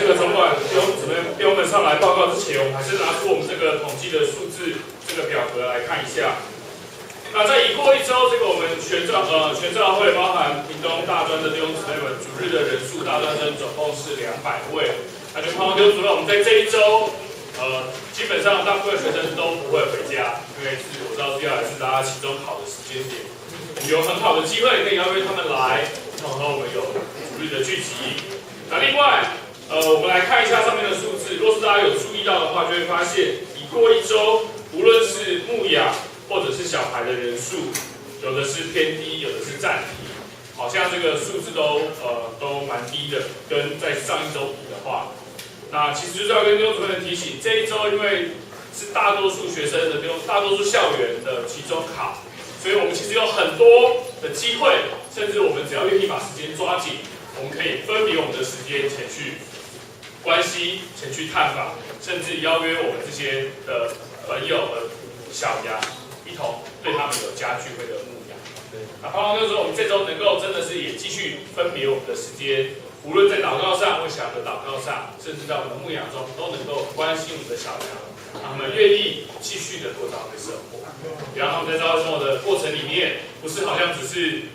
个总管弟兄们上来报告之前，我们还是拿出我们这个统计的数字这个表格来看一下。那在已过一周，这个我们全教会包含屏东大专的弟兄姊妹们，主日的人数大专生总共是200位。那就盼望弟兄姊妹，我们在这一周，基本上大部分学生都不会回家，因为我知道接下来是大家期中考的时间点，我们有很好的机会可以邀约他们来，然后我们有主日的聚集。那另外，我们来看一下上面的数字，若是大家有注意到的话，就会发现已过一周，无论是牧养或者是小孩的人数，有的是偏低，有的是暂停，好像这个数字都蛮低的，跟在上一周比的话，那其实就是要跟弟兄姊妹们提醒，这一周因为是大多数学生的大多数校园的期中考，所以我们其实有很多的机会，甚至我们只要愿意把时间抓紧，我们可以分别我们的时间前去关心、前去探访，甚至邀约我们这些的朋友和小羊。一同对他们有家聚会的牧养。那盼望就是说，我们这周能够真的是也继续分别我们的时间，无论在祷告上或小的祷告上，甚至在我们的牧养中，都能够关心我们的小羊，让他们愿意继续的过教会生活。也让他们在教会生活的过程里面，不是好像只是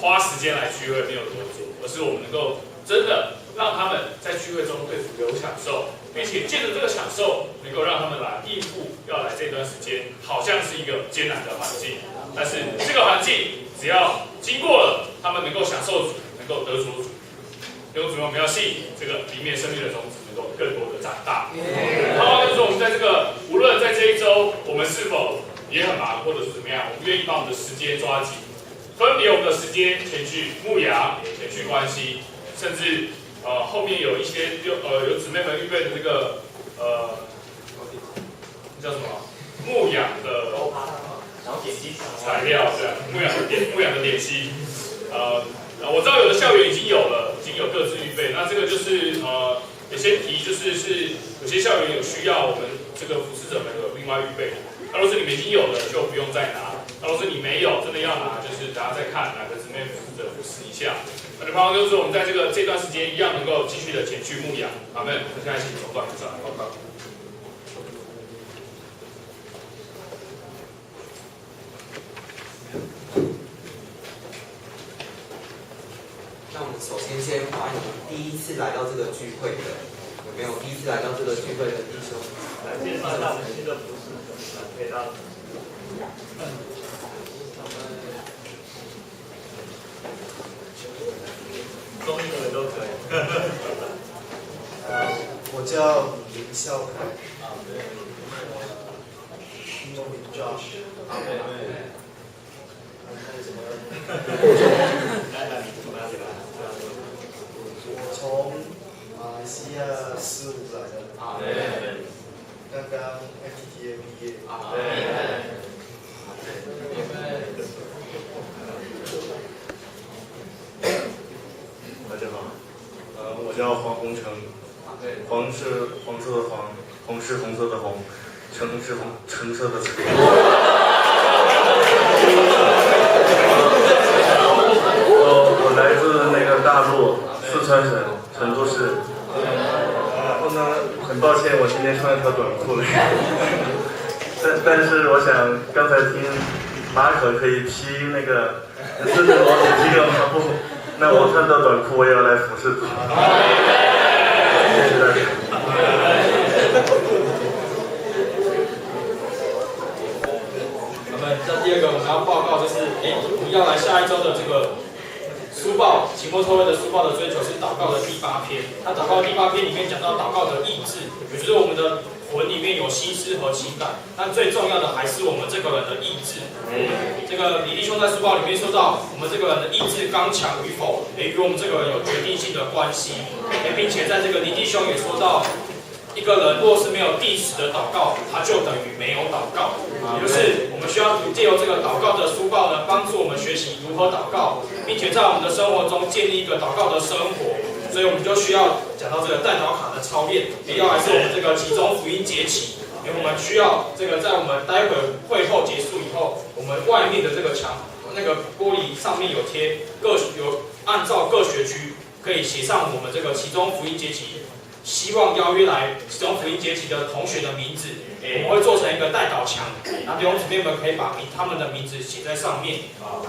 花时间来聚会没有多做，而是我们能够真的让他们在聚会中对主有享受。并且借着这个享受，能够让他们来应付要来这段时间，好像是一个艰难的环境，但是这个环境只要经过了，他们能够享受主，能够得着主。弟兄姊妹，我们要信这个里面生命的种子能够更多的长大。好，就是我们在这个无论在这一周，我们是否也很忙，或者是怎么样，我们愿意把我们的时间抓紧，分别我们的时间前去牧养，前去关心，甚至。后面有一些有姊妹们预备的这个叫什么牧养的材料，对，牧养的点心。我知道有的校园已经有了，已经有各自预备。那这个就是也先提，就是有些校园有需要，我们这个服侍者们有另外预备。那如果是你们已经有了，就不用再拿；那如果是你没有，真的要拿，就是大家再看哪个姊妹服侍者服侍一下。那就盼望就是我们在这段时间一样能够继续的前去牧养，阿们。现在请总管上来报告。那我们首先欢迎第一次来到这个聚会的，有没有第一次来到这个聚会的弟兄？来介绍一下我们新的服侍，可以到。中英文都可以。我叫林孝凯。英文名 Josh。我从马来西亚15来的。刚刚 FTTA 毕业。大家好，我叫黄宏成，黄是黄色的黄，红是红色的红，橙是橙色的橙。我来自那个大陆四川省成都市，然后呢，很抱歉我今天穿了条短裤来，但是我想刚才听马可以披那个甚至裸体披个麻布。那我穿着短裤，我也要来服侍主。谢谢大家。那么这第二个我们要报告就是，我们要来下一周的这个书报，期末特会的书报的追求是祷告的第8篇。那祷告第8篇里面讲到祷告的意志，也就是我们的魂里面有心思和情感，但最重要的还是我们这个人的意志。这个李弟兄在书报里面说到，我们这个人的意志刚强与否，与我们这个人有决定性的关系。并且在这个李弟兄也说到，一个人若是没有定时的祷告，他就等于没有祷告。也就是我们需要借由这个祷告的书报呢，帮助我们学习如何祷告，并且在我们的生活中建立一个祷告的生活。所以我们就需要讲到这个代祷卡的操练，也要来是我们这个集中福音节期。因为我们需要这个，在我们待会会后结束以后，我们外面的这个墙那个玻璃上面有贴有按照各学区可以写上我们这个其中福音节期，希望邀约来其中福音节期的同学的名字，我们会做成一个代祷墙，那弟兄姊妹们可以把他们的名字写在上面，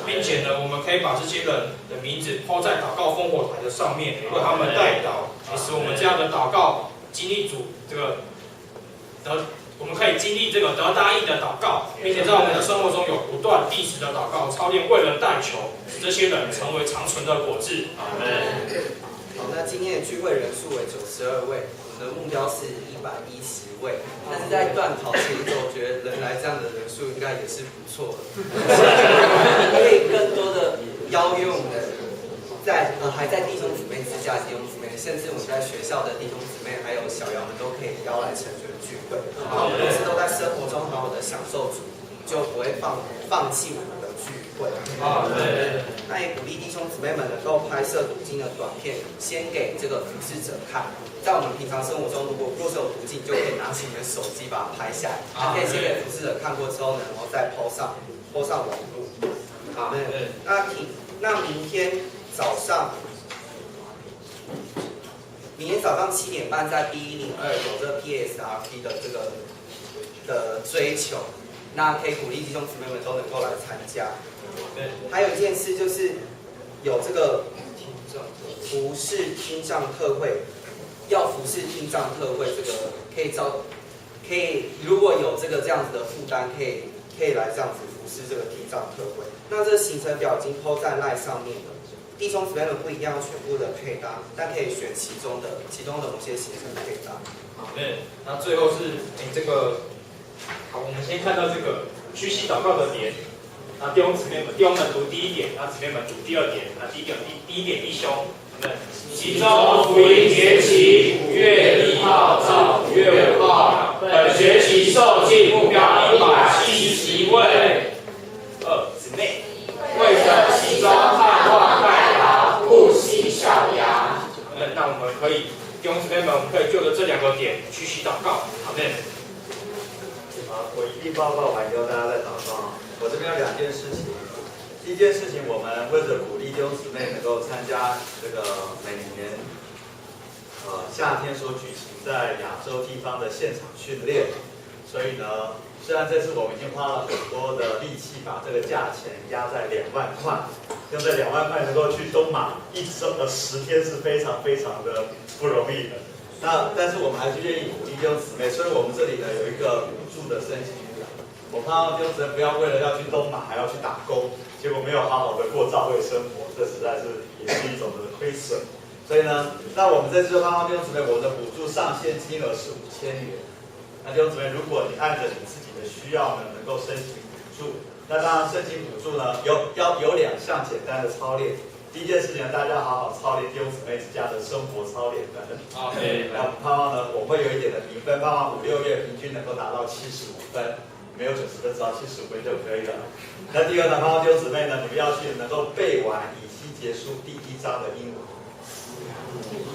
并且呢，我们可以把这些人的名字抛在祷告烽火台的上面，为他们代祷，也使我们这样的祷告经历主这个我们可以经历这个得答应的祷告，并且在我们的生活中有不断地时的祷告操练，为人代求，使这些人成为长存的果子。阿门。好，那今天的聚会人数为92位，我们的目标是110位。但是在段考前一周，我觉得能来这样的人数应该也是不错的，可以更多的邀约我们的还在弟兄姊妹之家弟兄姊妹，甚至我们在学校的弟兄姊妹还有小羊们都可以邀来成全聚会。然后我们同时都在生活中好好的享受主，就不会放弃我们的聚会。那也鼓励弟兄姊妹们能够拍摄读经的短片，先给这个服侍者看。在我们平常生活中，如果是有读经，就可以拿起你的手机把它拍下来，可以先给服侍者看过之后呢，然后再 po 上网络。好，那明天早上7点半在 B102有这个 PSRP 的这个的追求，那可以鼓励弟兄姊妹们都能够来参加。还有一件事就是有这个服侍听障特会，要服侍听障特会，这个可以如果有这样子的负担，可以来这样子服侍这个听障特会。那这个行程表已经 po 在 LINE 上面了。弟兄姊妹们不一定要全部的配搭，但可以选其中的某些行程配搭。好，那最后是好，我们先看到这个屈膝祷告的点。那弟兄们读第一点，那姊妹们读第二点。那第一点弟兄，其中福音节期5月1号到5月5号，本学期受尽目标170位。姊妹，为着其中盼望代劳，不惜小羊。那我们可以弟兄姊妹们，我们可以就着这2个点屈膝祷告。好，我一并报告完以后，大家再祷告。我这边有2件事情。第一件事情，我们为了鼓励弟兄姊妹能够参加这个每年夏天所举行在亚洲地方的现场训练，所以呢，虽然这次我们已经花了很多的力气把这个价钱压在2万块，用这2万块能够去东马10天是非常非常的不容易的。但是我们还是愿意鼓励弟兄姊妹，所以我们这里呢有一个补助的申请表。我盼望弟兄姊妹不要为了要去东马还要去打工，结果没有好好的过教会生活，这实在是也是一种的亏损。所以呢，那我们这次就盼望弟兄姊妹，我们的补助上限金额是5000元。那弟兄姊妹，如果你按着你自己的需要呢，能够申请补助，那当然申请补助呢有2项简单的操练。第一件事情，大家好好操练弟兄姊妹之家的生活操练等。然后盼望呢，我会有一点的评分，盼望5、6月平均能够达到75分，没有90分，只要75分就可以了。那第二呢，盼望弟兄姊妹呢，你们要去能够背完以西结书第1章的英文。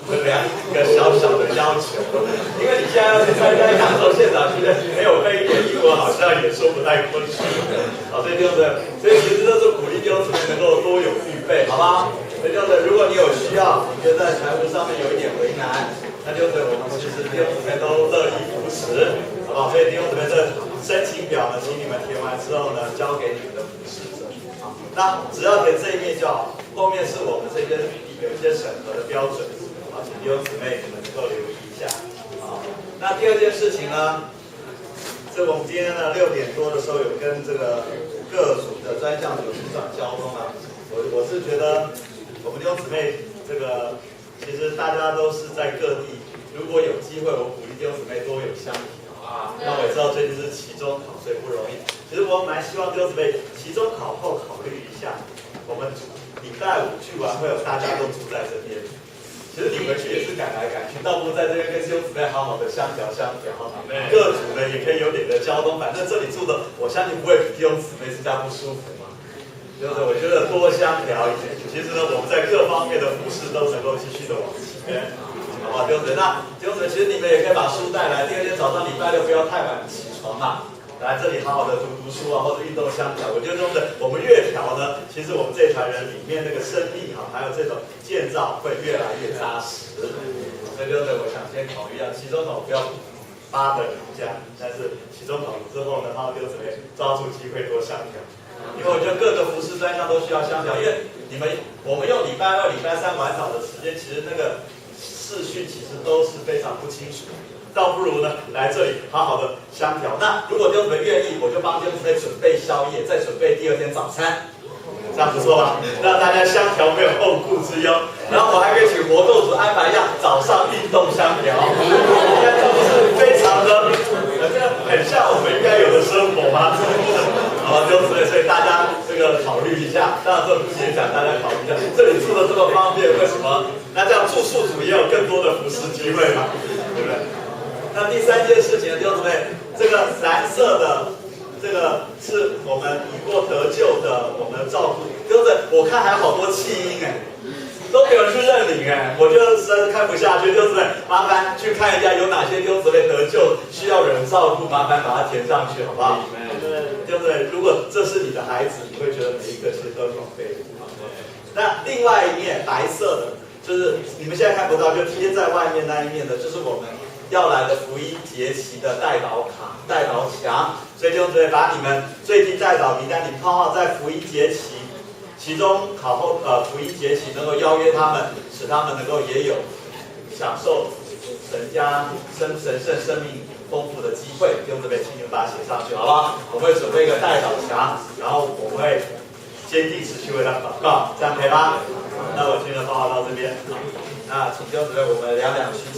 这一个小小的要求，因为你现在要去参加亚洲现场训练，没有背一点英文好像也说不太过去。好，所以弟兄姊妹，所以其实这是鼓励弟兄姊妹能够多有预备，好吗？所以弟兄姊妹，如果你有需要，你觉得在财务上面有一点为难，那弟兄姊妹，我们其实弟兄姊妹都乐意扶持，好不好？所以弟兄姊妹，这申请表呢，请你们填完之后呢，交给你们的服侍者。那只要填这一面就好，后面是我们这边有一些审核的标准。请弟兄姊妹你们能够留意一下。好，那第二件事情呢，这我们今天呢6点多的时候有跟这个各组的专项组组长交通啊，我是觉得我们弟兄姊妹这个其实大家都是在各地，如果有机会，我鼓励弟兄姊妹多有相提啊。那我也知道最近是期中考，所以不容易。其实我蛮希望弟兄姊妹期中考后考虑一下，我们礼拜5聚完会有大家都住在这边。其实你回去也是赶来赶去，倒不如在这边跟弟兄姊妹好好的相调。各组呢也可以有点的交通，反正这里住的，我相信不会比弟兄姊妹之家不舒服嘛。就是我觉得多相调一点。其实呢，我们在各方面的服饰都能够继续的往前，好不好？弟兄姊妹，那弟兄姊妹，其实你们也可以把书带来。第2天早上礼拜6不要太晚起床嘛。来这里好好的读书啊，或者运动相调。我觉得我们越调呢，其实我们这团人里面那个生力哈，还有这种建造会越来越扎实。所以我想先考虑一下，期中考不要8的评价，但是期中考之后呢，他就准备抓住机会多相调。因为我觉得各个服饰专项都需要相调，因为我们用礼拜2、礼拜3晚场的时间，其实那个视讯其实都是非常不清楚，倒不如呢来这里好好的相调。那如果弟兄姊妹愿意，我就帮弟兄姊妹准备宵夜，再准备第2天早餐，这样不错吧？让大家相调没有后顾之忧。然后我还可以请活动组安排一下早上运动相调，应该这不是非常的，很像我们应该有的生活吗？好，弟兄姊妹，所以大家这个考虑一下，当然这不先讲，大家考虑一下，这里住的这么方便，为什么？那这样住宿组也有更多的服侍机会嘛，对不对？那第3件事情，弟兄姊妹，这个蓝色的这个是我们已过得救的，我们照顾，弟兄姊妹，我看还有好多弃婴哎。都没有人去认领哎，我就实在是看不下去，弟兄姊妹，麻烦去看一下有哪些弟兄姊妹得救需要有人照顾，麻烦把它填上去，好不好？弟兄姊妹，如果这是你的孩子，你会觉得每一个其实都很宝贝。那另外一面白色的，就是你们现在看不到，就贴在外面那一面的，就是我们要来的福音节期的代祷卡、代祷墙。所以弟兄姊妹，把你们最近代祷名单，你泡泡在福音节期。其中考后福音节期能够邀约他们，使他们能够也有享受神圣生命丰富的机会。弟兄姊妹，请你们把它写上去，好不好？我们会准备一个代祷墙，然后我们会坚定持续为他祷告，这样可以吗？那我今天的报告到这边。那请弟兄姊妹，我们2两虚